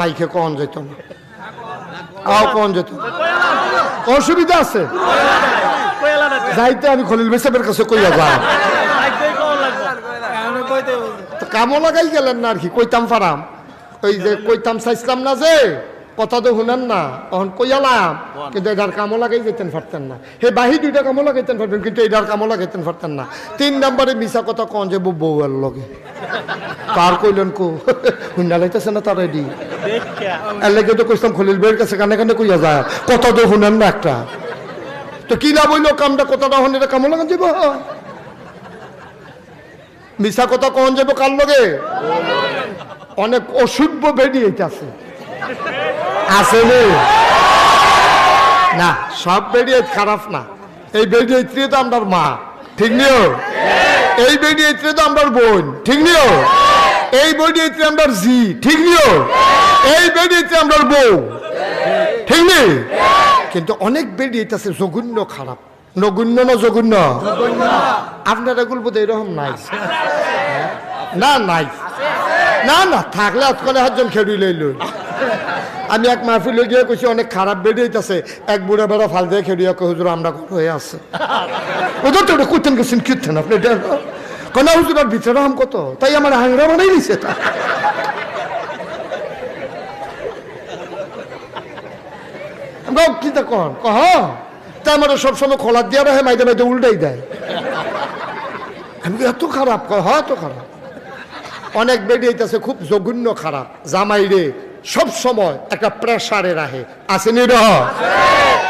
মাইকে কোন যেত না কোন যেত অসুবিধা আছে যাইতে আমি খলিল ভাই সাহেবের কাছে কইয়া যাই কামও লাগাই গেলেন না আর কি কইতাম পারাম ওই যে কইতাম চাইছিলাম না যে কথা তো শুনেন না তখন কইয়ালাম কিন্তু এটার কামও লাগাই যেতেন পারতেন না হে বাহি দুইটা কামও লাগাইতেন পারবেন কিন্তু এটার কামও লাগাইতেন পারতেন না 3 নম্বরে মিশা কথা কন যে বউয়ের লগে কার কইলেন কো হুন্ডা লাইতেছে না তার রেডি এর লেগে তো কইতাম খলিল ভাইয়ের কাছে কানে কানে কইয়া যায় কথা তো শুনেন না একটা তো কি লাভ হইলো কামটা কথাটা হন এটা কামও লাগান যাব মিশা কথা কন যাব কার লগে অনেক অশুভ বেরিয়ে আছে আসলে না সব বেরিয়ে খারাপ না এই বেরিয়ে তো আমার মা ঠিক নিও এই বেরিয়ে তো আমার বোন ঠিক নিও এই বেরিয়ে আমার জি ঠিক নিও এই বেরিয়ে আমার বউ ঠিক নেই কিন্তু অনেক বেরিয়ে আছে জঘন্য খারাপ নগণ্য না জঘন্য আপনার এগুলো বোধ এরকম নাই না নাই না না থাকলে আজকাল একজন খেড়ি লইল আমি এক মাহফিল গিয়ে কইছি অনেক খারাপ বেরিয়েছে এক বুড়া বেড়া ফাল দিয়ে খেড়িয়া কই হুজুর আমরা হয়ে আছে ওদের তো ওটা করতেন গেছেন কীর্তেন আপনি কেন হুজুর আর ভিতরে আম কত তাই আমার হাংরা বানাই নিছে তা আমরা কি তা কন কহ তা আমার সবসময় খোলা দিয়া রাখে মাইদে মাইদে উল্টাই দেয় আমি এত খারাপ কয় এত খারাপ অনেক বেরিয়েছে খুব জঘন্য খারাপ জামাই রে সব সময় একটা প্রেসারে রাখে আসেনি রহ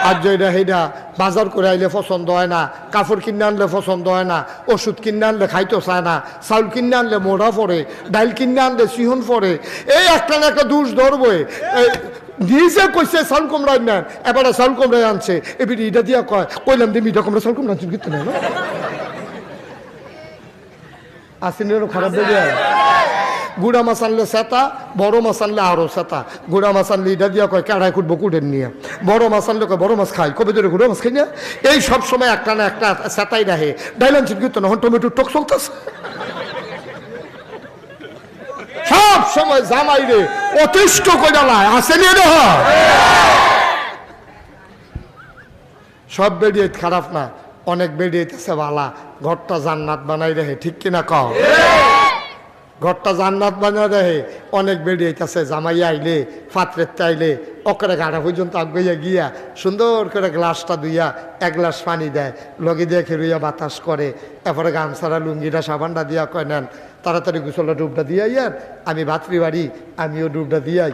আর যেটা সেটা বাজার করে আইলে পছন্দ হয় না কাপড় কিনে আনলে পছন্দ হয় না ওষুধ কিনে আনলে খাইতে চায় না চাউল কিনে আনলে মোড়া পড়ে ডাইল কিনে আনলে সিহন পড়ে এই একটা না একটা দুষ ধরবই নিজে কইছে চাউল কুমড়াই নেন এবারে চাউল কুমড়াই আনছে এবার ইটা দিয়া কইলাম দিয়ে মিঠা কুমড়া চাউল কুমড়া আনছেন কিন্তু না আসেনি খারাপ বেরিয়ে গুড়া মাছ আনলে সেতা বড় মাছ আনলে আরো সেতা গুড়া মাছ আনলে এটা দিয়া কয় কেড়াই খুঁটবো কুটের নিয়ে বড় মাছ আনলে কয় বড় মাছ খাই কবে ধরে গুড়া মাছ খাই না এই সব সময় একটা না একটা সেতাই রাখে ডাইলান কিন্তু না টমেটো টক চলতেছে সব সময় জামাই রে অতিষ্ঠ করে লাই আসেনি রে সব বেরিয়ে খারাপ না অনেক বেরিয়েছে বালা ঘরটা জান্নাত বানাই রেখে ঠিক কিনা কও ঘরটা জান্নাত বানাই রেখে অনেক বেরিয়েছে জামাই আইলে পাত্রের চাইলে ওকরে গাড়া পর্যন্ত আগাইয়া গিয়া সুন্দর করে গ্লাসটা দুইয়া এক গ্লাস পানি দেয় লগে দিয়ে খেরুইয়া বাতাস করে এরপরে গামছাড়া লুঙ্গিটা সাবানটা দিয়া কয় নেন তাড়াতাড়ি গুছলটা ডুবটা দিয়ে ইয়ার আমি ভাতৃ বাড়ি আমিও ডুবটা দিয়াই